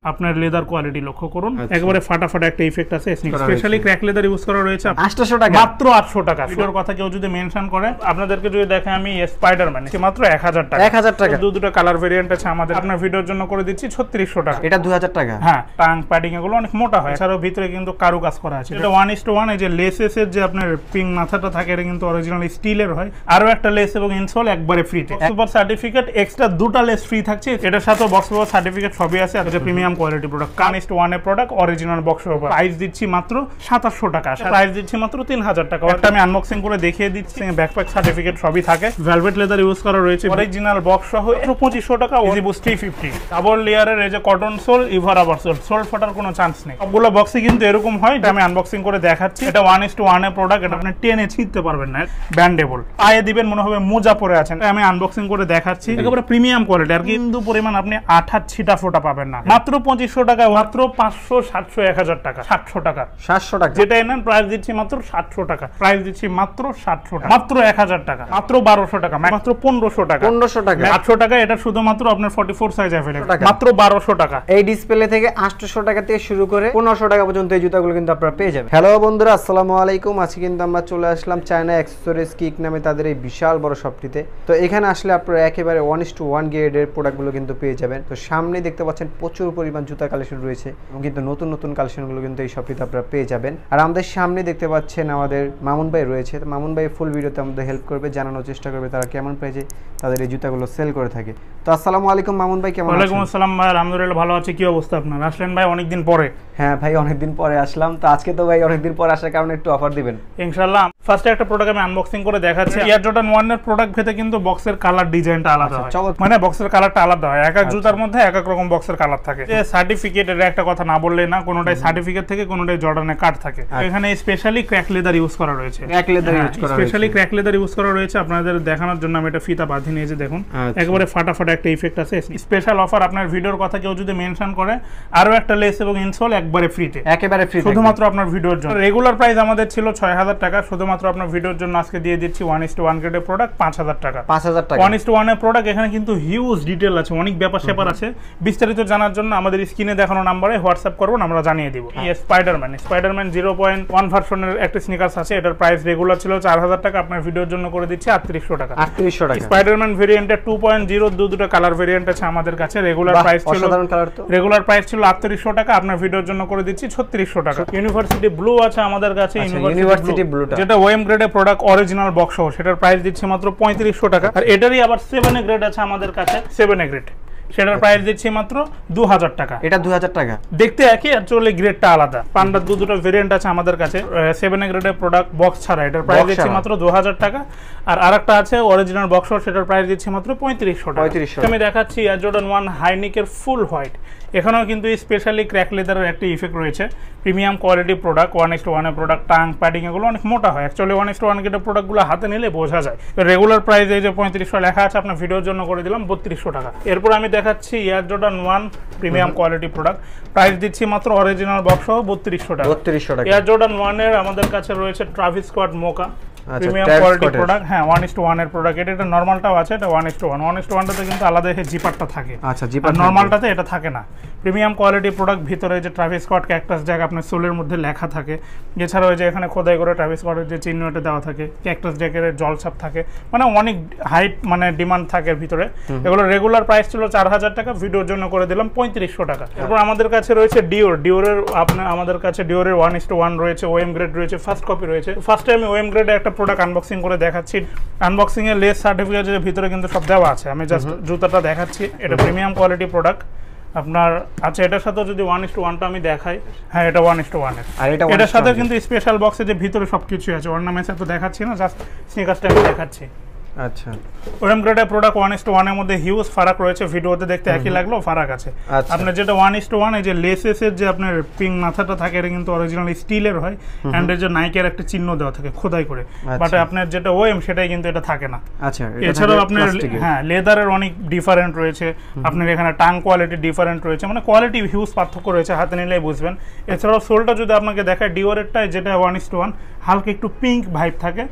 আপনার leather quality লক্ষ্য করুন, একেবারে ফাটাফাটা একটা ইফেক্ট আছে। স্পেশালি ক্র্যাক লেদার ইউজ করা রয়েছে 800 টাকা, মাত্র 800 টাকা। ভিডিওর কথা কেউ যদি মেনশন করে, আপনাদেরকে যদি দেখে আমি স্পাইডারম্যান, মাত্র 1000 টাকা। 1000 টাকা দুটো কালার ভেরিয়েন্ট আছে আমাদের। আপনার ভিডিওর জন্য করে দিচ্ছি 3600 টাকা, এটা 2000 টাকা। হ্যাঁ, টাং প্যাডিং এগুলো অনেক মোটা হয়, এছাড়াও ভিতরে কিন্তু কারু কাজ করা আছে। এটা 1:1, এই যে লেসেস এর যে আপনার পিং মাথাটা থাকে, এটা কিন্তু অরিজিনাল স্টিলের হয়। আরো একটা লেস এবং ইনসোল একবারে ফ্রিতে, সুপার সার্টিফিকেট, এক্সট্রা দুটো লেস ফ্রি থাকছে। এটার সাথে বক্স পেপার সার্টিফিকেট সবই আছে। এটা প্রিমিয়াম কোয়ালিটি প্রোডাক্ট, 1:1 এর product, original box paper. Price দিচ্ছি মাত্র 2700 টাকা, প্রাইস দিচ্ছি মাত্র 3000 টাকা। একটা আমি আনবক্সিং করে দেখিয়ে দিচ্ছি, ব্যাকপ্যাক সার্টিফিকেট সবই থাকে। ভেলভেট লেদার ইউজ করা রয়েছে, অরিজিনাল বক্স সহ 2500 টাকা। ইজি বুস্ট 350, ডাবল লেয়ারের এই যে cotton sole, EVA rubber sole, sole ফাটার কোনো চান্স নেই। সবগুলো বক্সে কিন্তু এরকম হয়। এটা আমি আনবক্সিং করে দেখাচ্ছি। এটা 1:1 এর প্রোডাক্ট, এটা আপনি টেনে ছিঁড়তে পারবেন না, ব্যান্ডেবল। পায়ে দিবেন মনে হবে মোজা পরে আছেন। আমি আনবক্সিং করে দেখাচ্ছি, একেবারে প্রিমিয়াম কোয়ালিটি। আর কিন্তু পরিমাণ আপনি আঠার ছিটা ফোটা পাবেন না। মাত্র 2500 টাকা, মাত্র 500, 700, 1000 টাকা, 700 টাকা, 700 টাকা যেটা নেন। প্রাইস দিচ্ছি মাত্র 700 টাকা, প্রাইস দিচ্ছি মাত্র 700 টাকা, মাত্র 1000 টাকা, মাত্র 1200 টাকা, মাত্র 1500 টাকা, 1500 টাকা, 800 টাকা। এটা শুধুমাত্র আপনার 44 সাইজ अवेलेबल, মাত্র 1200 টাকা। এই ডিসপ্লে থেকে 800 টাকা থেকে শুরু করে 1500 টাকা পর্যন্ত এই জুতাগুলো কিন্তু আপনারা পেয়ে যাবেন। হ্যালো বন্ধুরা, আসসালামু আলাইকুম। আজকে কিন্তু আমরা চলে আসলাম চায়না অ্যাকসেসরিজ কিক নামে তাদের এই বিশাল বড় শপটিতে। তো এখানে আসলে আপনারা একেবারে 1:1 গ্রেডের প্রোডাক্টগুলো কিন্তু পেয়ে যাবেন। তো সামনে দেখতে পাচ্ছেন প্রচুর পরিমাণ জুতা কালেকশন রয়েছে এবং কিন্তু নতুন নতুন কালেকশনগুলো কিন্তু এই শপটিতে আপনারা পেয়ে যাবেন। আর আমাদের সামনে দেখতে পাচ্ছেন আমাদের মামুন ভাই রয়েছে। তো মামুন ভাই ফুল ভিডিওতে আমাদের হেল্প করবে, জানানোর চেষ্টা করবে তারা কেমন প্রাইসে তাদের এই জুতাগুলো সেল করে থাকে। তো আসসালামু আলাইকুম মামুন ভাই, কেমন আছেন? ওয়ালাইকুম আসসালাম ভাই, আলহামদুলিল্লাহ ভালো আছি। কি অবস্থা আপনার? আসলেন ভাই অনেকদিন পরে? হ্যাঁ ভাই, অনেকদিন পরে আসলাম। তো আজকে তো ভাই অনেকদিন পরে আসার কারণে একটু অফার দিবেন ইনশাআল্লাহ। ফার্স্টে একটা প্রোডাক্ট আমি আনবক্সিং করে দেখাচ্ছি। এয়ার জর্ডান 1 এর প্রোডাক্ট ভেতরে কিন্তু বক্সের কালার ডিজাইনটা আলাদা হয়, মানে বক্সের কালারটা আলাদা হয়। এক এক জুতার মধ্যে এক এক রকম বক্সের কালার থাকে। যে সার্টিফিকেট, এর একটা কথা না বললে না, কোনোটাই সার্টিফিকেট থেকে কোনোটাই জর্ডানের কার্ড থাকে। এখানে স্পেশালি ক্র্যাক লেদার ইউজ করা রয়েছে, ক্র্যাক লেদার ইউজ করা রয়েছে, স্পেশালি ক্র্যাক লেদার ইউজ করা রয়েছে। আপনাদের দেখানোর জন্য আমি এটা ফিতা বাঁধি নিয়েছি, দেখুন একেবারে ফাটাফাটা একটা ইফেক্ট আছে। স্পেশাল অফার, আপনার ভিডিওর কথা কেউ যদি মেনশন করে, আরো একটা লেস এবং ইনসোল একবারে ফ্রিতে, একেবারে ফ্রি, শুধুমাত্র আপনার ভিডিওর জন্য। রেগুলার প্রাইস আমাদের ছিল 6000 টাকা, শুধুমাত্র আপনার ভিডিওর জন্য আজকে দিয়ে দিচ্ছি 1:1 গ্রেডের প্রোডাক্ট 5000 টাকা। 5000 টাকা 1:1 এর প্রোডাক্ট। এখানে কিন্তু হিউজ ডিটেইল আছে, অনেক ব্যাপার স্যাপার আছে। বিস্তারিত জানার জন্য আমাদের স্ক্রিনে দেখানো নম্বরে হোয়াটসঅ্যাপ করবেন, আমরা জানিয়ে দিব। এই স্পাইডারম্যান 0.1 ভার্সনের একটা স্নিকার্স আছে। এটার প্রাইস রেগুলার ছিল 4000 টাকা, আপনার ভিডিওর জন্য করে দিচ্ছি 3800 টাকা। 3800 টাকা। স্পাইডারম্যান ভেরিয়েন্টের 2.0 দুটো কালার ভেরিয়েন্ট আছে আমাদের কাছে। রেগুলার প্রাইস ছিল, রেগুলার প্রাইস ছিল 3800 টাকা, আপনার ভিডিওর জন্য করে দিচ্ছি 3600 টাকা। ইউনিভার্সিটি ব্লু আছে আমাদের কাছে, ইউনিভার্সিটি ব্লুটা যেটা ওএম গ্রেডের প্রোডাক্ট, অরিজিনাল বক্স সহ, সেটার প্রাইস দিচ্ছি মাত্র 3500 টাকা। আর এটারই আবার 7 এ গ্রেড আছে আমাদের কাছে, 7 এ গ্রেড, সেটার প্রাইস দিচ্ছি মাত্র 2000 টাকা। এটা 2000 টাকা, দেখতে একই, অ্যাকচুয়ালি গ্রেডটা আলাদা। পান্ডার দুটো ভেরিয়েন্ট আছে আমাদের কাছে, 7 এ গ্রেডের প্রোডাক্ট বক্স ছাড়া, এটার প্রাইস দিচ্ছি মাত্র 2000 টাকা। আর আরেকটা আছে অরিজিনাল বক্স, সেটার প্রাইস দিচ্ছি মাত্র 3500 টাকা। আমি দেখাচ্ছি এয়ার জর্ডান 1 হাইনিকের ফুল হোয়াইট। এখানেও কিন্তু স্পেশালি ক্র্যাক লেদারের একটা ইফেক্ট রয়েছে। প্রিমিয়াম কোয়ালিটি প্রোডাক্ট, 1:1 এর প্রোডাক্ট, টাং প্যাডিং এগুলো অনেক মোটা হয়। অ্যাকচুয়ালি 1:1 গ্রেডের প্রোডাক্টগুলো হাতে নিলে বোঝা যায়। রেগুলার প্রাইস এই যে 3500 লেখা আছে, আপনার ভিডিওর জন্য করে দিলাম 3200 টাকা। এরপর আমি দেখাচ্ছি air Jordan 1 premium quality product, price দিচ্ছি মাত্র অরিজিনাল বক্স সহ 3200 টাকা। 3200 টাকা। এয়ার জর্ডান 1 এর আমাদের কাছে রয়েছে ট্রাভিস স্কট মোকা, প্রিমিয়াম কোয়ালিটি প্রোডাক্ট। হ্যাঁ, 1:1 এর প্রোডাক্ট। এটা নরমালটাও আছে, এটা 1:1। 1:1টাতে কিন্তু আলাদা এই জিপারটা থাকে, আচ্ছা, জিপার নরমালটাতে এটা থাকে না। প্রিমিয়াম কোয়ালিটি প্রোডাক্ট, ভিতরে যে ট্রাভিস স্কট ক্যাকটাস জ্যাক আপনার সোলের মধ্যে লেখা থাকে। এছাড়াও যে এখানে খোদাই করে ট্রাভিস স্কটের যে চিহ্নটা দেওয়া থাকে, ক্যাকটাস জ্যাকের জলছাপ থাকে, মানে অনেক হাইট, মানে ডিমান্ড থাকে ভিতরে। এগুলো রেগুলার প্রাইস ছিল 4000 টাকা, ভিডিওর জন্য করে দিলাম 3500 টাকা। এরপর আমাদের কাছে রয়েছে ডিওরের, আপনার আমাদের কাছে ডিওরের 1:1 রয়েছে, ওএম গ্রেড রয়েছে, ফার্স্ট কপি রয়েছে। ফার্স্টে আমি ওএম গ্রেডে একটা প্রোডাক্ট আনবক্সিং করে দেখাচ্ছি। আনবক্সিং এর লেস সার্টিফিকেটের ভিতরে কিন্তু সব দেওয়া আছে। আমি জাস্ট জুতাটা দেখাচ্ছি। এটা প্রিমিয়াম কোয়ালিটি প্রোডাক্ট আপনার আছে। এটার সাথে যদি 1:1টা আমি দেখাই, হ্যাঁ এটা 1:1 এর। আর এটার সাথে কিন্তু স্পেশাল বক্সে যে ভিতরে সবকিছু আছে, অর্নামেন্টস তো দেখাচ্ছি না, জাস্ট স্নিকার্সটা আমি দেখাচ্ছি। আচ্ছা, ওএম গ্রেডের প্রোডাক্ট 1:1 এর মধ্যে হিউজ ফারাক রয়েছে। ভিডিওতে দেখতে একই লাগলেও ফারাক আছে। আপনার যেটা 1:1, এই যে লেসেস এর যে আপনার পিং মাথাটা থাকে, এটা কিন্তু অরিজিনাল স্টিলের হয়। এন্ড এর যে নাইকের একটা চিহ্ন দেওয়া থাকে খোদাই করে, বাট আপনার যেটা ওএম সেটাই কিন্তু এটা থাকে না। আচ্ছা, এছাড়াও আপনার হ্যাঁ লেদারের অনেক ডিফারেন্ট রয়েছে। আপনার এখানে টাং কোয়ালিটি ডিফারেন্ট রয়েছে, মানে কোয়ালিটি হিউজ পার্থক্য রয়েছে, হাতে নিলেই বুঝবেন। এছাড়াও সোলটা যদি আপনাকে দেখায়, ডিওরেরটা যেটা 1:1 হালকা একটু পিঙ্ক ভাইব থাকে,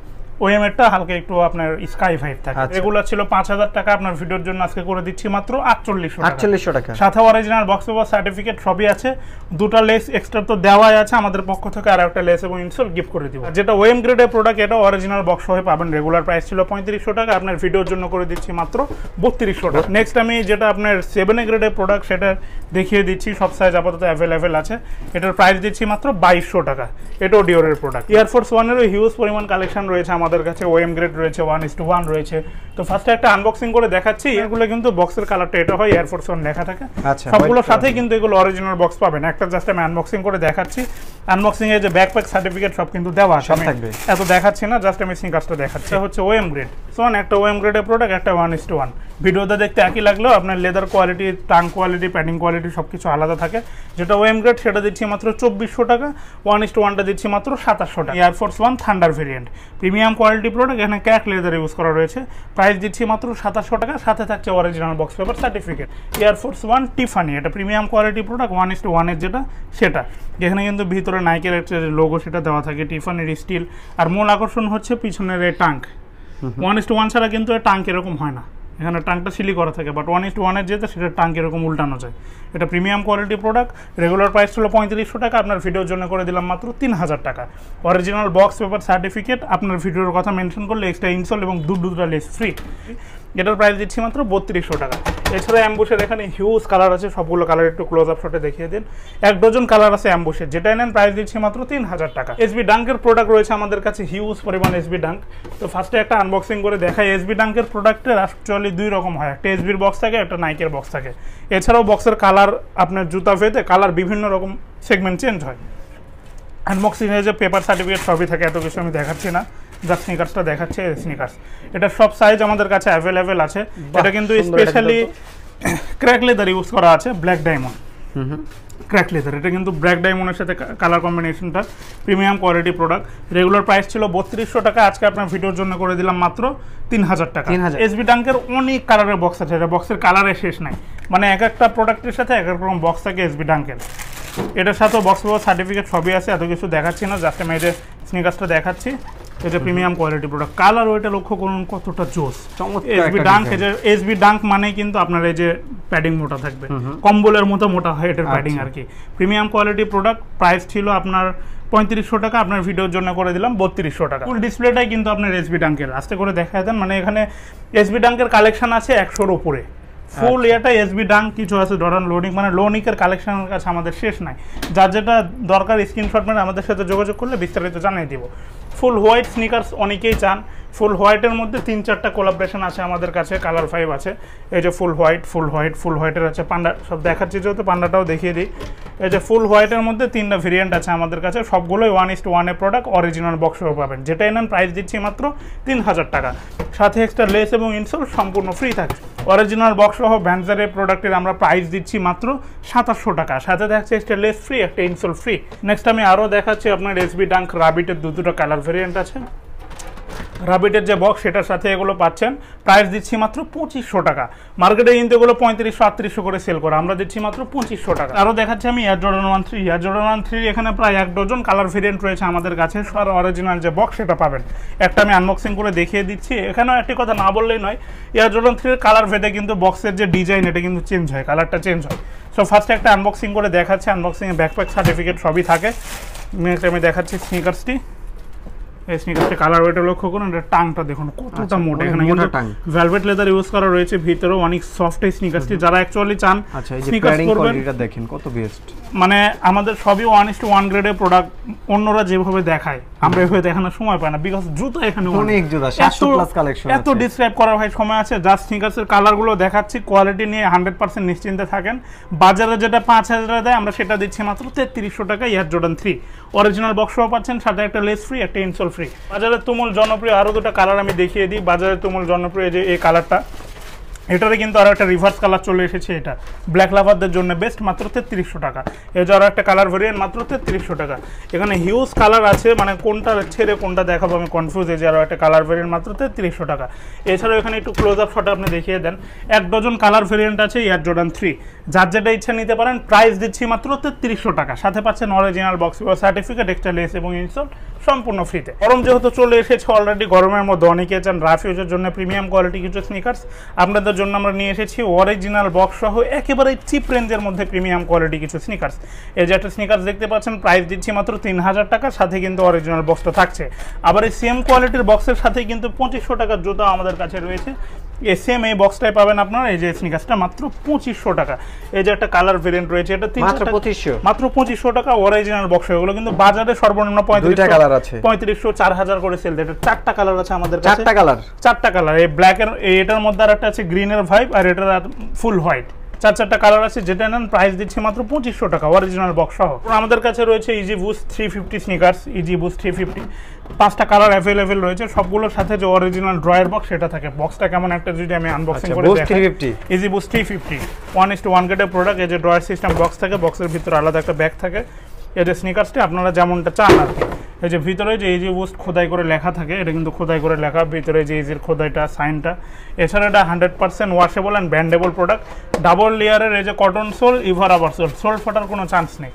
ওএম এরটা হালকা একটু আপনার স্কাই ফাইভ থাকে। রেগুলার ছিল 5000 টাকা, আপনার ভিডিওর জন্য আজকে করে দিচ্ছি মাত্র 4800 টাকা। সাথে অরিজিনাল বক্স পেপার সার্টিফিকেট সবই আছে, দুটো লেস এক্সট্রা তো দেওয়াই আছে, আমাদের পক্ষ থেকে আর একটা লেস এবং ইনসোল গিফট করে দিব। যেটা ওএম গ্রেডের প্রোডাক্ট এটা অরিজিনাল বক্স সহ পাবেন। রেগুলার প্রাইস ছিল 3500 টাকা, আপনার ভিডিওর জন্য করে দিচ্ছি মাত্র 3200 টাকা। নেক্সট আমি যেটা আপনার 7 গ্রেডের প্রোডাক্ট সেটা দেখিয়ে দিচ্ছি, সব সাইজ আপাতত অ্যাভেলেবেল আছে। এটার প্রাইস দিচ্ছি মাত্র 2200 টাকা। এটাও ডিওরের প্রোডাক্ট। এয়ারফোর্স 1-এরও হিউজ পরিমাণ কালেকশন রয়েছে আমাদের কাছে, ওএম গ্রেড রয়েছে, 1:1 রয়েছে। তো ফার্স্টে একটা আনবক্সিং করে দেখাচ্ছি। এগুলো কিন্তু বক্সের কালারটা এটা হয়, এয়ারফোর্স 1 লেখা থাকে। সবগুলোর সাথেই কিন্তু এগুলো অরিজিনাল বক্স পাবেন। একটা জাস্ট আমি আনবক্সিং করে দেখাচ্ছি। আনবক্সিং এ যে ব্যাকপ্যাক সার্টিফিকেট সব কিন্তু দেওয়া আছে, এত দেখাচ্ছি না, জাস্ট আমি স্নিকার্সটা দেখাচ্ছি। এটা হচ্ছে ওএম গ্রেড সোয়ান, একটা ওএম গ্রেডের প্রোডাক্ট, একটা 1:1। ভিডিওতে দেখতে একই লাগলেও আপনার leather quality, tongue quality, padding quality সবকিছু আলাদা থাকে। যেটা ওএম গ্রেড সেটা দিচ্ছি মাত্র 2400 টাকা, 1:1টা দিচ্ছি মাত্র 2700 টাকা। Air force 1 thunder variant, premium quality product, এখানে ক্যাক লেদার ইউজ করা রয়েছে। প্রাইস দিচ্ছি মাত্র 2700 টাকা, সাথে থাকছে original box paper certificate. Air force 1 টিফানি, এটা প্রিমিয়াম কোয়ালিটি প্রোডাক্ট, 1:1 এর যেটা সেটা, যেখানে কিন্তু ভিতরে নাইকের একটা লোগো সেটা দেওয়া থাকে, টিফানির স্টিল। আর মূল আকর্ষণ হচ্ছে পিছনের এই টাঙ্ক। 1:1 ছাড়া কিন্তু এই টাঙ্ক এরকম হয় না, এখানে টাঙ্কটা সিলি করা থাকে, বাট 1:1 যেটা সেটা টাঙ্ক এরকম উল্টানো যায়। এটা premium quality product. Regular price ছিল 3500 টাকা, আপনার ভিডিওর জন্য করে দিলাম মাত্র 3000 টাকা। অরিজিনাল বক্স পেপার সার্টিফিকেট, আপনার ভিডিওর কথা মেনশন করলে এক্সট্রা ইনসোল এবং দুটা লেস ফ্রি। এটার প্রাইস দিচ্ছি মাত্র 3200 টাকা। এছাড়া অ্যাম্বুশের এখানে হিউজ কালার আছে, সবগুলো কালার একটু ক্লোজ আপ শটে দেখিয়ে দিন। 1 ডজন কালার আছে অ্যাম্বুশের, যেটা নেন প্রাইস দিচ্ছি মাত্র 3000 টাকা। এসবি ডাঙ্কের প্রোডাক্ট রয়েছে আমাদের কাছে হিউজ পরিমাণ এসবি ডাঙ্ক। তো ফার্স্টে একটা আনবক্সিং করে দেখাই। এসবি ডাঙ্কের প্রোডাক্টের অ্যাকচুয়ালি 2 রকম হয়, একটা এসবির বক্স থাকে, একটা নাইকের বক্স থাকে। এছাড়াও বক্সের কালার আপনার জুতা ভেদে কালার বিভিন্ন রকম সেগমেন্ট চেঞ্জ হয়। আনবক্সিং এ যে পেপার সার্টিফিকেট সবই থাকে, এত কিছু আমি দেখাচ্ছি না, জাস্ট স্নিকার্সটা দেখাচ্ছে। স্নিকার্স এটা সব সাইজ আমাদের কাছে অ্যাভেলেবেল আছে। এটা কিন্তু স্পেশালি ক্র্যাক লেদার ইউজ করা আছে, ব্ল্যাক ডায়মন্ড ক্র্যাক লেদার। এটা কিন্তু ব্ল্যাক ডায়মন্ডের সাথে কালার কম্বিনেশনটা, premium quality product. Regular price ছিল 3200 টাকা, আজকে আপনার ভিডিওর জন্য করে দিলাম মাত্র 3000 টাকা। এসবি ডাঙ্কের অনেক কালারের বক্স আছে, এটা বক্সের কালারে শেষ নাই, মানে এক একটা প্রোডাক্টের সাথে এক এক রকম বক্স থাকে এসবি ডাঙ্কের। এটার সাথেও বক্স পেপার সার্টিফিকেট সবই আছে, এত কিছু দেখাচ্ছি না, জাস্ট আমি এই যে স্নিকার্সটা দেখাচ্ছি। এটা প্রিমিয়াম কোয়ালিটি প্রোডাক্ট। কালার ওইটা লক্ষ্য করুন কতটা জোস। এসবি ডাঙ্ক, এসবি ডাঙ্ক মানে কিন্তু আপনার এই যে প্যাডিং মোটা থাকবে, কম্বলের মতো মোটা হয় এটার প্যাডিং আর কি। Premium quality product. প্রাইস ছিল আপনার 3500 টাকা, আপনার ভিডিওর জন্য করে দিলাম 3200 টাকা। ফুল ডিসপ্লেটাই কিন্তু আপনার এসবি ডাঙ্কের, আস্তে করে দেখায় দেন, মানে এখানে এসবি ডাঙ্কের কালেকশন আছে 100-র উপরে। ফুল এটা এসবি ডাঙ্ক, কিছু আছে ডরান লোনিক, মানে লোনিকের কালেকশনের কাছে আমাদের শেষ নাই। যার যেটা দরকার স্ক্রিনশট মানে আমাদের সাথে যোগাযোগ করলে বিস্তারিত জানিয়ে দিব। ফুল হোয়াইট স্নিকার্স অনেকেই চান। ফুল হোয়াইটের মধ্যে 3-4টা কোলাবরেশন আছে আমাদের কাছে, কালার 5 আছে। এই যে ফুল হোয়াইটের আছে, পান্ডা সব দেখাচ্ছি, যেহেতু পান্ডাটাও দেখিয়ে দিই। এই যে ফুল হোয়াইটের মধ্যে 3টা ভেরিয়েন্ট আছে আমাদের কাছে, সবগুলোই 1:1 এর প্রোডাক্ট, অরিজিনাল বক্সও পাবেন। যেটাই নেন প্রাইস দিচ্ছি মাত্র 3000 টাকা, সাথে এক্সট্রা লেস এবং ইনসোল সম্পূর্ণ ফ্রি থাকে। অরিজিনাল বক্স সহ ভ্যানজারের প্রোডাক্টের আমরা প্রাইস দিচ্ছি মাত্র 2700 টাকা, সাথে দেখাচ্ছে এক্সট্রা লেস ফ্রি, একটা ইনসোল ফ্রি। নেক্সট আমি আরও দেখাচ্ছি আপনার এসবি ডাঙ্ক রাবিটের দুটো কালার ভেরিয়েন্ট আছে। রাবিটের যে বক্স সেটার সাথে এগুলো পাচ্ছেন, প্রাইস দিচ্ছি মাত্র 2500 টাকা। মার্কেটে কিন্তু এগুলো 3500-3800 করে সেল করে, আমরা দিচ্ছি মাত্র 2500 টাকা। আরও দেখাচ্ছি আমি এয়ার জর্ডান 1-3। এয়ার জর্ডান 1-3 এখানে প্রায় 1 ডজন কালার ভেরিয়েন্ট রয়েছে আমাদের কাছে, আর অরিজিনাল যে বক্স সেটা পাবেন। একটা আমি আনবক্সিং করে দেখিয়ে দিচ্ছি। এখানেও একটি কথা না বললেই নয়, এয়ার জর্ডান 3 এর কালার ভেদে কিন্তু বক্সের যে ডিজাইন এটা কিন্তু চেঞ্জ হয়, কালারটা চেঞ্জ হয়। সো ফার্স্টে একটা আনবক্সিং করে দেখাচ্ছি। আনবক্সিংয়ে ব্যাকপ্যাক সার্টিফিকেট সবই থাকে। আমি দেখাচ্ছি স্নিকার্সটি। এই স্নিকার্সটা কালার ওয়েটা লক্ষ্য করুন, এটা টাংটা দেখুন কতটা মোটা, এখানে কিন্তু ভেলভেট লেদার ইউজ করা রয়েছে, ভিতরেও অনেক সফট এই স্নিকার্সটি। যারা অ্যাকচুয়ালি চান স্নিকার্স করবেন, এটা দেখেন কত বেস্ট। মানে আমাদের সবই 1:1 গ্রেডের প্রোডাক্ট, অন্যরা যেভাবে দেখায় আমরা এভাবে দেখানোর সময় পাই না, বিকজ জুতা এখানে অনেক জুতা 700 প্লাস কালেকশন আছে। এত ডিসক্রাইব করার ভাই সময় আছে, জাস্ট স্নিকার্সের কালারগুলো দেখাচ্ছি, কোয়ালিটি নিয়ে 100% নিশ্চিন্তে থাকেন। বাজারে যেটা 5000 দেয় আমরা সেটা দিচ্ছি মাত্র 3300 টাকা। এয়ার জর্ডান 3 অরিজিনাল বক্সও পাচ্ছেন, সাথে একটা লেস ফ্রি, একটা ইনসোল ফ্রি। বাজারের তুমুল জনপ্রিয় আরও দুটো কালার আমি দেখিয়ে দিই। বাজারের তুমুল জনপ্রিয় যে এই কালারটা, এটারে কিন্তু আরও একটা রিভার্স কালার চলে এসেছে, এটা ব্ল্যাক লাভারদের জন্য বেস্ট, মাত্র 3300 টাকা। এই যে আরও একটা কালার ভেরিয়েন্ট, মাত্র 3300 টাকা। এখানে হিউজ কালার আছে, মানে কোনটা ছেড়ে কোনটা দেখাবো আমি কনফিউজ। এই যে আরও একটা কালার ভেরিয়েন্ট, মাত্র 3300 টাকা। এছাড়াও এখানে একটু ক্লোজ আপ শট আপনি দেখিয়ে দেন, 1 ডজন কালার ভেরিয়েন্ট আছে এয়ার জর্ডান 3, যার যেটা ইচ্ছা নিতে পারেন। প্রাইস দিচ্ছি মাত্র 3300 টাকা, সাথে পাচ্ছেন original box certificate, extra less এবং ইনস্টল সম্পূর্ণ ফ্রিতে। গরম যেহেতু চলে এসেছে অলরেডি, গরমের মধ্যে অনেকে চান রাফ ইউজের জন্য প্রিমিয়াম কোয়ালিটি কিছু স্নিকার্স, আপনাদের জন্য আমরা নিয়ে এসেছি অরিজিনাল বক্স সহ একেবারে চিপ রেঞ্জের মধ্যে প্রিমিয়াম কোয়ালিটি কিছু স্নিকার্স। এই যে একটা স্নিকার্স দেখতে পাচ্ছেন, প্রাইস দিচ্ছি মাত্র 3000 টাকা, সাথে কিন্তু অরিজিনাল বক্সটা থাকছে। আবার এই সেম কোয়ালিটির বক্সের সাথে কিন্তু 2500 টাকার জুতা আমাদের কাছে রয়েছে। সেম এই বক্সটাই পাবেন আপনারা, এই যে স্নিকার্সটা মাত্র 2500 টাকা। এই যে একটা কালার ভেরিয়েন্ট রয়েছে, এটা মাত্র 2500 টাকা অরিজিনাল বক্স। এগুলো কিন্তু বাজারে সর্বনিম্ন 3500 4000 করে সেল দেয়। এটা 4টা কালার আছে আমাদের কাছে, 4টা কালার। এই ব্ল্যাক এর, এটার মধ্যে আর একটা আছে গ্রিনের ভাইব, আর এটার ফুল হোয়াইট। 4টা কালার আছে, যেটা নেন প্রাইস দিচ্ছে মাত্র 2500 টাকা অরিজিনাল বক্স সহ। আমাদের কাছে রয়েছে Yeezy boost 350 sneakers, Yeezy boost 350, 5টা কালার অ্যাভেলেবেল রয়েছে। সবগুলোর সাথে যে অরিজিনাল ড্রয়ার বক্স সেটা থাকে। বক্সটা কেমন একটা যদি আমি আনবক্সিং করে দেখাই, ইজি বুস্ট 350 1:1 গ্রেডের প্রোডাক্ট। এই যে ড্রয়ার সিস্টেম বক্স থাকে, বক্সের ভিতরে আলাদা একটা ব্যাগ থাকে। এই যে স্নিকার্সটা আপনারা যেমনটা চান আর কি। এই যে ভিতরে যে ইজি বুস্ট খোদাই করে লেখা থাকে, এটা কিন্তু খোদাই করে লেখা, ভিতরে যে ইজির খোদাইটা সাইনটা। এছাড়া এটা 100% washable and bendable product. Double লেয়ারের এই যে কটন সোল, ইভার আবার সোল ফাটার কোনো চান্স নেই।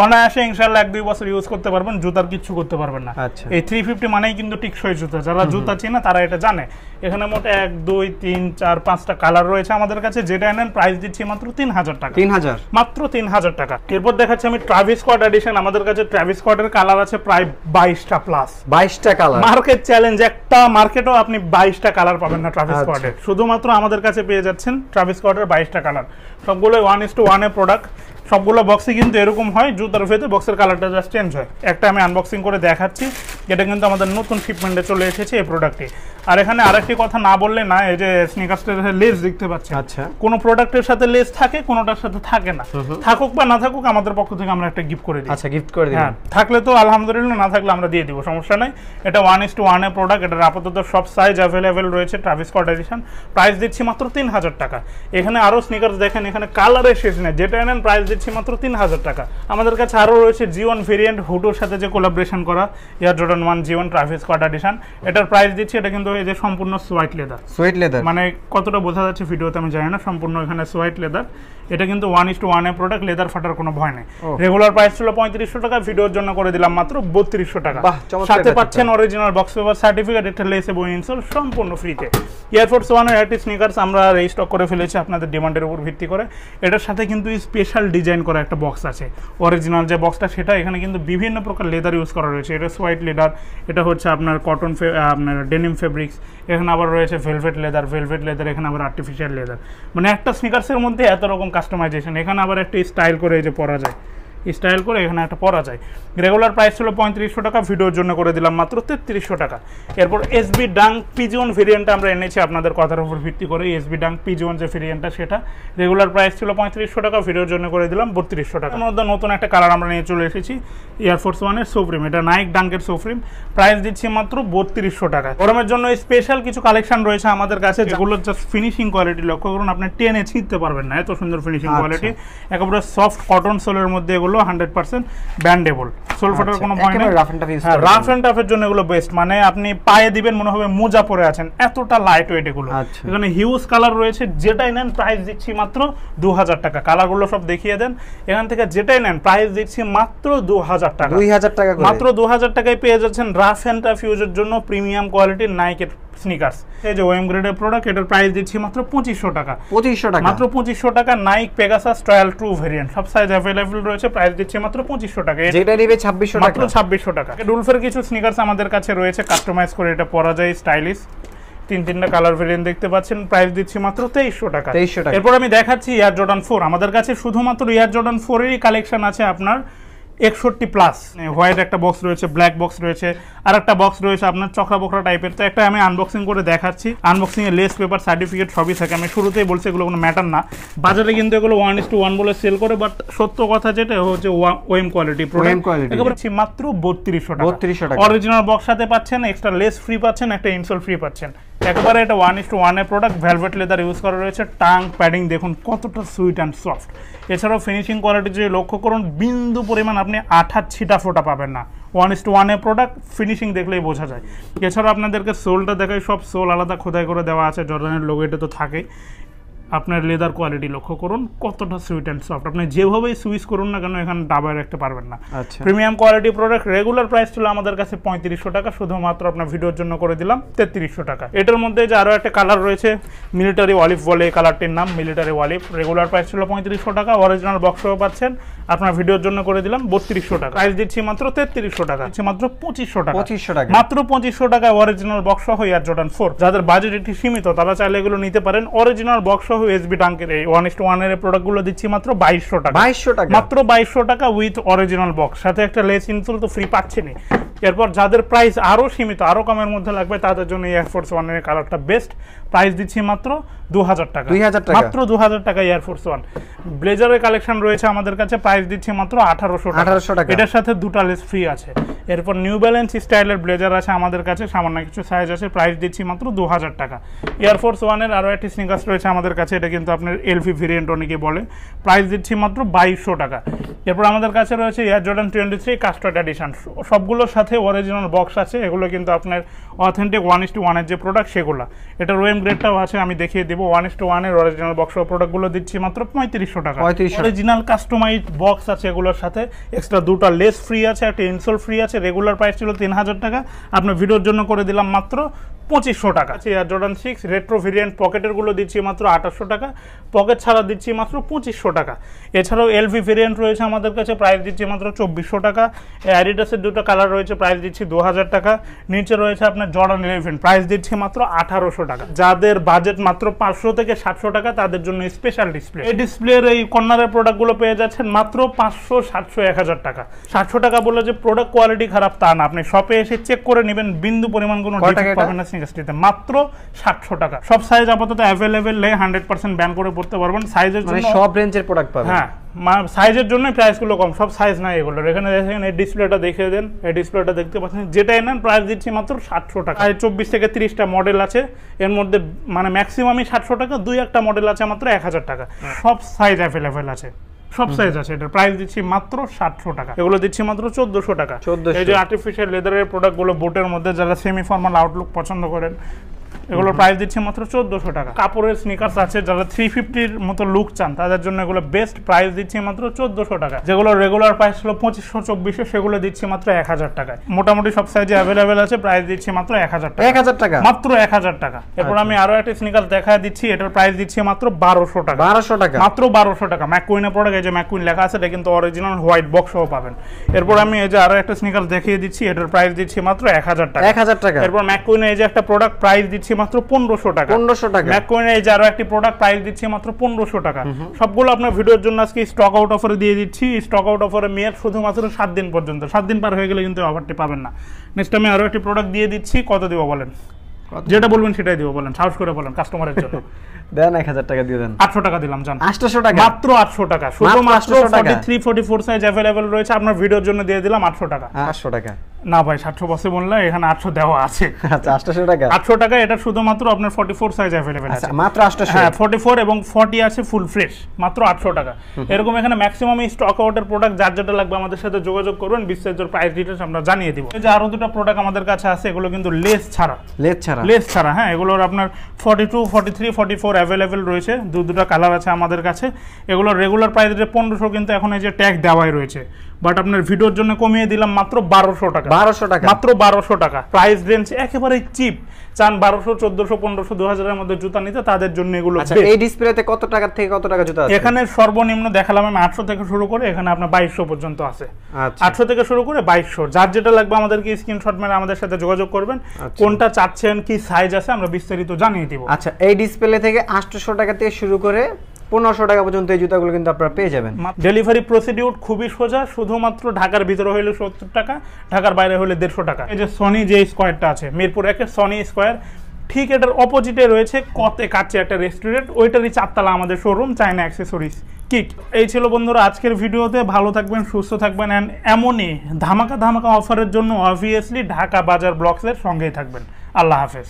অনায়াসে ইনশাআল্লাহ 1-2 বছর ইউজ করতে পারবেন, জুতার কিচ্ছু করতে পারবেন না। এই 350 মানেই কিন্তু টিকসই জুতা, যারা জুতা চেনে তারা এটা জানে। এখানে মোট 1 2 3 4 5টা কালার রয়েছে আমাদের কাছে, যেটা নেন প্রাইস দিচ্ছি মাত্র 3000 টাকা, মাত্র 3000 টাকা। এরপর দেখাচ্ছি আমি ট্রাভিস স্কট এডিশন। আমাদের কাছে ট্রাভিস স্কটের কালার আছে প্রায় 22টা প্লাস, 22টা কালার। মার্কেট চ্যালেঞ্জ, একটা মার্কেটও আপনি 22টা কালার পাবেন না ট্রাভিস স্কটের। শুধুমাত্র আমাদের কাছে পেয়ে যাচ্ছেন ট্রাভিস স্কটের 22টা কালার। সবগুলো 1:1 এর প্রোডাক্ট। সবগুলো বক্সে কিন্তু এরকম হয়, জুতার ভেতরে বক্সের কালারটা জাস্ট চেঞ্জ হয়। একটা আমি আনবক্সিং করে দেখাচ্ছি, এটা কিন্তু আমাদের নতুন শিপমেন্টে চলে এসেছে এই প্রোডাক্টে। আর এখানে আরেকটি কথা না বললে না, এই যে স্নিকার্সটার লেস দেখতে পাচ্ছেন, কোন প্রোডাক্টের সাথে লেস থাকে, কোনটার সাথে থাকে না। থাকুক বা না থাকুক, আমাদের পক্ষ থেকে আমরা একটা গিফট করে দিই। গিফট করে দিই। হ্যাঁ, থাকলে তো আলহামদুলিল্লাহ, না থাকলে আমরা দিয়ে দিব, সমস্যা নাই। এটা 1:1 এর প্রোডাক্ট। এটার আপাতত সব সাইজ অ্যাভেলেবেল রয়েছে। ট্রাভিস স্কট এডিশন, প্রাইস দিচ্ছি মাত্র 3000 টাকা। এখানে আরো স্নিকার্স দেখেন, এখানে কালারের শেষ নেই, যেটা নেন প্রাইস দিচ্ছি মাত্র 3000 টাকা। আমাদের কাছে আরো রয়েছে G1 ভেরিয়েন্ট, হুডোর সাথে যে কোলাবোরেশন করা Air Jordan 1 G1 Travis Scott edition. এটার প্রাইস দিচ্ছি, এটা কিন্তু এই যে সম্পূর্ণ সোয়াইট লেদার, মানে কতটা বোঝা যাচ্ছে ভিডিওতে আমি জানি না, সম্পূর্ণ এখানে সোয়াইট লেদার। এটা কিন্তু 1:1 এর প্রোডাক্ট, লেদার ফাটার কোনো ভয় নেই। রেগুলার প্রাইস ছিল 3500 টাকা, ভিডিওর জন্য করে দিলাম মাত্র 3200 টাকা। সাথে পাচ্ছেন অরিজিনাল বক্স পেপার সার্টিফিকেট, একটা লেস এবং ইনসোল সম্পূর্ণ ফ্রিতে। এয়ারফোর্স 1 এর একটি স্নিকার্স আমরা রিস্টক করে ফেলেছি আপনাদের ডিমান্ডের উপর ভিত্তি করে। এটার সাথে কিন্তু স্পেশাল ডিজাইন করা একটা বক্স আছে। অরিজিনাল যে বক্সটা সেটা, এখানে কিন্তু বিভিন্ন প্রকার লেদার ইউজ করা রয়েছে। এটা সোয়াইট লেদার, এটা হচ্ছে আপনার কটন, আপনার ডেনিম ফেব্রিক্স, এখানে আবার রয়েছে ভেলভেট লেদার, এখানে আবার আর্টিফিশিয়াল লেদার। মানে একটা স্নিকার্সের মধ্যে এত রকম কাস্টমাইজেশন। এখানে আবার একটা স্টাইল করে এই যে পরা যায়, স্টাইল করে এখানে একটা পরা যায়। রেগুলার প্রাইস ছিল 3500 টাকা, ভিডিওর জন্য করে দিলাম মাত্র 3300 টাকা। এরপর এসবি ডাঙ্ক পিজিওন ভেরিয়েন্টটা আমরা এনেছি আপনাদের কথার উপর ভিত্তি করে। এসবি ডাঙ্ক পিজিওন যে ভেরিয়েন্টটা, সেটা রেগুলার প্রাইস ছিল 3500 টাকা, ভিডিওর জন্য করে দিলাম 3200 টাকা। মধ্যে নতুন একটা কালার আমরা নিয়ে চলে এসেছি, এয়ারফোর্স 1 এর সুপ্রিম। এটা নাইক ডাঙ্কের সুপ্রিম, প্রাইস দিচ্ছি মাত্র 3200 টাকা। গরমের জন্য স্পেশাল কিছু কালেকশন রয়েছে আমাদের কাছে, যেগুলো জাস্ট ফিনিশিং কোয়ালিটি লক্ষ্য করুন, আপনি টেনে ছিঁড়তে পারবেন না, এত সুন্দর ফিনিশিং কোয়ালিটি। একেবারে সফট কটন সোলের মধ্যে এগুলো, 100% ব্যান্ডেবল, সোল ফাটার কোনো ভয় নেই। রাফ এন্ড টাফের জন্য এগুলো বেস্ট, মানে আপনি পায়ে দিবেন মনে হবে মোজা পরে আছেন, এতটা লাইট ওয়েট এগুলো। এখানে হিউজ কালার রয়েছে, যেটাই নেন প্রাইস দিচ্ছি মাত্র 2000 টাকা। কালারগুলো সব দেখিয়ে দেন। এখান থেকে যেটাই নেন প্রাইস দিচ্ছি মাত্র 2000 টাকা, মাত্র 2000 টাকায় পেয়ে যাচ্ছেন রাফ এন্ড টাফ ইউজের জন্য প্রিমিয়াম কোয়ালিটির নাইকের স্নিকার্স। এই যে ওএম গ্রেডের প্রোডাক্ট, এটার প্রাইস দিচ্ছি মাত্র 2500 টাকা, মাত্র 2500 টাকা। নাইক পেগাসাস ট্রায়াল 2 ভেরিয়েন্ট, সব সাইজ अवेलेबल রয়েছে, প্রাইস দিচ্ছি মাত্র 2500 টাকা। যেটা নেবে 2600 টাকা, মাত্র 2600 টাকা। ডুলফের কিছু স্নিকার্স আমাদের কাছে রয়েছে, কাস্টমাইজ করে এটা পরা যায়, স্টাইলিশ। 3টা কালার ভেরিয়েন্ট দেখতে পাচ্ছেন, প্রাইস দিচ্ছি মাত্র 2300 টাকা। এরপর আমি দেখাচ্ছি এয়ার জর্ডান 4। আমাদের কাছে শুধুমাত্র এয়ার জর্ডান 4 এরই কালেকশন আছে আপনার 61 প্লাস। হোয়াইট একটা বক্স রয়েছে, ব্ল্যাক বক্স রয়েছে, আর একটা বক্স রয়েছে আপনার চকরা বকরা টাইপের। তো একটা আমি আনবক্সিং করে দেখাচ্ছি। আনবক্সিং এ লেস পেপার সার্টিফিকেট সবই থাকে। আমি শুরুতেই বলছি এগুলো কোনো ম্যাটার না, বাজারে কিন্তু এগুলো 1:1 বলে সেল করে, বাট সত্য কথা যেটা হচ্ছে ওএম কোয়ালিটি প্রোডাক্ট, একেবারে মাত্র 3200 টাকা। অরিজিনাল বক্স সাথে পাচ্ছেন, এক্সট্রা লেস ফ্রি পাচ্ছেন, একটা ইনসোল ফ্রি পাচ্ছেন। একেবারে এটা 1:1 এর প্রোডাক্ট, ভেলভেট লেদার ইউজ করা রয়েছে। টাং প্যাডিং দেখুন কতটা সুইট অ্যান্ড সফট। এছাড়াও ফিনিশিং কোয়ালিটি যদি লক্ষ্য করুন, বিন্দু পরিমাণ আপনি আঠার ছিটা ফোটা পাবেন না। 1:1 এর প্রোডাক্ট, ফিনিশিং দেখলেই বোঝা যায়। এছাড়াও আপনাদেরকে সোলটা দেখাই, সব সোল আলাদা খোদাই করে দেওয়া আছে, জর্ডানের লোগো এটা তো থাকেই। আপনার লেদার কোয়ালিটি লক্ষ্য করুন কতটা সুইট অ্যান্ড সফট। আপনি যেভাবেই সুইচ করুন না কেন এখানে দাবায় রাখতে পারবেন না। Premium quality product. Regular price ছিল আমাদের কাছে 3500 টাকা, শুধুমাত্র আপনার ভিডিওর জন্য করে দিলাম 3300 টাকা। এটার মধ্যে যে আরও একটা কালার রয়েছে মিলিটারি অলিভ বলে, এই কালারটির নাম মিলিটারি অলিভ। রেগুলার প্রাইস ছিল 3500 টাকা, অরিজিনাল বক্সও পাচ্ছেন, আপনার ভিডিওর জন্য করে দিলাম 3200 টাকা। প্রাইস দিচ্ছি মাত্র 3300 টাকা, দিচ্ছি মাত্র 2500 টাকা। মাত্র 2500 টাকায় অরিজিনাল বক্স সহ এয়ার জর্ডান 4। যাদের বাজেট একটু সীমিত তারা চাইলে এগুলো নিতে পারেন। অরিজিনাল বক্স সহ এসবি টাঙ্কের এই 1:1 এর প্রোডাক্টগুলো দিচ্ছি মাত্র 2200 টাকা। 2200 টাকা, মাত্র 2200 টাকা উইথ অরিজিনাল বক্স, সাথে একটা লেস ইনসোল তো ফ্রি পাচ্ছেনই। এরপর যাদের প্রাইস আরো সীমিত, আরো কমের মধ্যে লাগবে তাদের জন্য এয়ারফোর্স 1 এর কালারটা বেস্ট। প্রাইস দিচ্ছি মাত্র 2000 টাকা, মাত্র 2000 টাকা এয়ারফোর্স 1। ব্লেজারের কালেকশন রয়েছে আমাদের কাছে, প্রাইস দিচ্ছি মাত্র 1800 টাকা। এটার সাথে দুটা লেস ফ্রি আছে। এরপর নিউ ব্যালেন্স স্টাইলের ব্লেজার আছে আমাদের কাছে, সামান্য কিছু সাইজ আছে, প্রাইস দিচ্ছি মাত্র 2000 টাকা। এয়ারফোর্স 1 এর আরো একটি স্নিকার্স রয়েছে আমাদের কাছে, এটা কিন্তু আপনার এলভি ভেরিয়েন্ট অনেকে বলে, প্রাইস দিচ্ছি মাত্র 2200 টাকা। এরপর আমাদের কাছে রয়েছে এয়ার জর্ডান 23 কাস্টার্ড এডিশন, সবগুলোর সাথে অরিজিনাল বক্স আছে। এগুলো কিন্তু আপনার অথেন্টিক 1:1 এর যে প্রোডাক্ট সেগুলো। এটা রোয়েম গ্রেডটাও আছে, আমি দেখিয়ে দেবো। 1:1 এর অরিজিনাল বক্স প্রোডাক্টগুলো দিচ্ছি মাত্র 3500 টাকা। অরিজিনাল কাস্টমাইজড বক্স আছে এগুলোর সাথে, এক্সট্রা দুটো লেস ফ্রি আছে, একটা ইনসোল ফ্রি আছে। রেগুলার প্রাইস ছিল 3000 টাকা, আপনার ভিডিওর জন্য করে দিলাম মাত্র 2500 টাকা। এয়ার জর্ডান 6 রেট্রো ভেরিয়েন্ট পকেটের গুলো দিচ্ছি মাত্র 2800 টাকা, পকেট ছাড়া দিচ্ছি মাত্র 2500 টাকা। এছাড়াও এলভি ভেরিয়েন্ট রয়েছে আমাদের কাছে, প্রাইস দিচ্ছি মাত্র 2400 টাকা। অ্যাডিডাসের দুটো কালার রয়েছে, প্রাইস দিচ্ছি 2000 টাকা। নিচে রয়েছে আপনার জর্ডান 11, প্রাইস দিচ্ছি মাত্র 1800 টাকা। যাদের বাজেট মাত্র 500 থেকে 700 টাকা তাদের জন্য স্পেশাল ডিসপ্লে। এই ডিসপ্লের এই কর্নারের প্রোডাক্টগুলো পেয়ে যাচ্ছেন মাত্র 500, 700, 1000 টাকা। 700 টাকা বলে যে প্রোডাক্ট কোয়ালিটি খারাপ তা না, আপনি শপে এসে চেক করে নেবেন, বিন্দু পরিমাণ কোনো ডিফেক্ট পাবেন না। মাত্র 700 টাকা। সব সাইজ আপাতত অ্যাভেলেবেল, 100% ব্যান করে পড়তে পারবেন। সাইজের জন্য সব রেঞ্জের প্রোডাক্ট পাবেন। হ্যাঁ, সাইজের জন্য প্রাইসগুলো কম, সব সাইজ নাই এগুলোর। এখানে দেখেন এই ডিসপ্লেটা দেখিয়ে দেন, এই ডিসপ্লেটা দেখতে পাচ্ছেন, যেটাই নেন প্রাইস দিচ্ছি মাত্র 700 টাকা। 24 থেকে 30টা মডেল আছে, এর মধ্যে মানে ম্যাক্সিমামই 700 টাকা, 2-1টা মডেল আছে মাত্র 1000 টাকা। সব সাইজ অ্যাভেলেবেল আছে, সব সাইজ আছে। এটার প্রাইস দিচ্ছি মাত্র 700 টাকা। এগুলো দিচ্ছি মাত্র 1400 টাকা। এই যে আর্টিফিশিয়াল লেদারের প্রোডাক্টগুলো বোটের মধ্যে, যারা সেমি ফর্মাল আউটলুক পছন্দ করেন, এগুলোর প্রাইস দিচ্ছে মাত্র 1400 টাকা। কাপড়ের স্নিকার্স আছে, যারা 350 মতো লুক চান তাদের জন্য এগুলো বেস্ট, প্রাইস দিচ্ছে মাত্র 1400 টাকা। যেগুলো রেগুলার প্রাইস ছিল 2500, 2400, সেগুলো দিচ্ছি মাত্র 1000 টাকায়। মোটামুটি সব সাইজে অ্যাভেলেবেল আছে, প্রাইস দিচ্ছি মাত্র 1000 টাকা। 1000 টাকা, মাত্র 1000 টাকা। এরপর আমি আরো একটা স্নিকার্স দেখা দিচ্ছি, এটার প্রাইস দিচ্ছি মাত্র 1200 টাকা। 1200 টাকা, মাত্র 1200 টাকা। ম্যাকুইনের প্রোডাক্ট, এই যে ম্যাকুইন লেখা আছে, এটা কিন্তু অরিজিনাল হোয়াইট বক্সও পাবেন। এরপর আমি এই যে আরো একটা স্নিকার্স দেখিয়ে দিচ্ছি, এটার প্রাইস দিচ্ছি মাত্র 1000 টাকা। 1000 টাকা। এরপর ম্যাকুইনের এই যে একটা প্রোডাক্ট, প্রাইস দিচ্ছি মাত্র 1500 টাকা। 1500 টাকা। ম্যাকুইনের এই যে আরো একটি প্রোডাক্ট, প্রাইস দিচ্ছি মাত্র 1500 টাকা। সবগুলো আপনার ভিডিওর জন্য আজকে স্টক আউট অফারে দিয়ে দিচ্ছি। স্টক আউট অফারে মেয়াদ শুধুমাত্র 7 দিন পর্যন্ত, 7 দিন পার হয়ে গেলে কিন্তু অফারটি পাবেন না। নেক্সট আমি আরো একটি প্রোডাক্ট দিয়ে দিচ্ছি। কত দিব বলেন? যেটা বলবেন সেটাই দিব, বলেন, সাহস করে বলেন, কাস্টমারের জন্য। দেন 1000 টাকা দিয়ে দেন। 800 টাকা দিলাম, জান। 800 টাকা, মাত্র 800 টাকা। শুধুমাত্র 43, 44 সাইজ अवेलेबल রয়েছে, আপনার ভিডিওর জন্য দিয়ে দিলাম 800 টাকা। 800 টাকা না ভাই, 700 বসে বললে এখানে 800 দেওয়া আছে। আচ্ছা, 800 টাকা। 800 টাকা, এটা শুধুমাত্র আপনার 44 সাইজ अवेलेबल আছে। আচ্ছা, মাত্র 800। হ্যাঁ, 44 এবং 40 আছে ফুল ফ্রেশ, মাত্র 800 টাকা। এরকম এখানে ম্যাক্সিমাম স্টক আউটের প্রোডাক্ট, যার যেটা লাগবে আমাদের সাথে যোগাযোগ করবেন, বিস্তারিত প্রাইস ডিটেইলস আমরা জানিয়ে দিব। এই যে আরো দুটো প্রোডাক্ট আমাদের কাছে আছে, এগুলো কিন্তু লেস ছাড়া, লেস ছাড়া। হ্যাঁ, এগুলোর আপনার 42, 43, 44 अवेलेबल রয়েছে। দুটো কালার আছে আমাদের কাছে। এগুলো রেগুলার প্রাইস 1500, কিন্তু এখন এই যে ট্যাগ দেওয়াই রয়েছে, বাট আপনার ভিডিওর জন্য কমিয়ে দিলাম মাত্র 1200 টাকা। 1200 টাকা, মাত্র 1200 টাকা। প্রাইস রেঞ্জ একেবারে চিপ। চান 1200, 1400, 1500, 2000 এর মধ্যে জুতা নিতে, তাদের জন্য এগুলো। আচ্ছা, এই ডিসপ্লেতে কত টাকা থেকে কত টাকা জুতা আছে? এখানে সর্বনিম্ন দেখালাম আমি 800 থেকে শুরু করে, এখানে আপনার 2200 পর্যন্ত আছে। আচ্ছা, 800 থেকে শুরু করে 2200। যার যেটা লাগবে আমাদেরকে স্ক্রিনশট মেরে আমাদের সাথে যোগাযোগ করবেন। কোনটা চাচ্ছেন, কি সাইজ আছে, আমরা বিস্তারিত জানিয়ে দিব। আচ্ছা, এই ডিসপ্লে থেকে 800 টাকা থেকে শুরু করে 1500 টাকা পর্যন্ত এই জুতাগুলো কিন্তু আপনারা পেয়ে যাবেন। ডেলিভারি প্রসিডিউর খুবই সোজা, শুধুমাত্র ঢাকার ভিতরে হলে 70 টাকা, ঢাকার বাইরে হলে 150 টাকা। এই যে সনি যে স্কয়ারটা আছে, মিরপুর 1 সনি স্কয়ার, ঠিক এটার অপোজিটে রয়েছে কতে কাছে একটা রেস্টুরেন্ট, ওইটারই 4 তলা আমাদের শোরুম, চায়না অ্যাক্সেসরিজ কিট। এই ছিল বন্ধুরা আজকের ভিডিওতে। ভালো থাকবেন, সুস্থ থাকবেন, এন্ড এমনই ধামাকা ধামাকা অফারের জন্য অবভিয়াসলি ঢাকা বাজার ব্লগসের সঙ্গেই থাকবেন। আল্লাহ হাফেজ।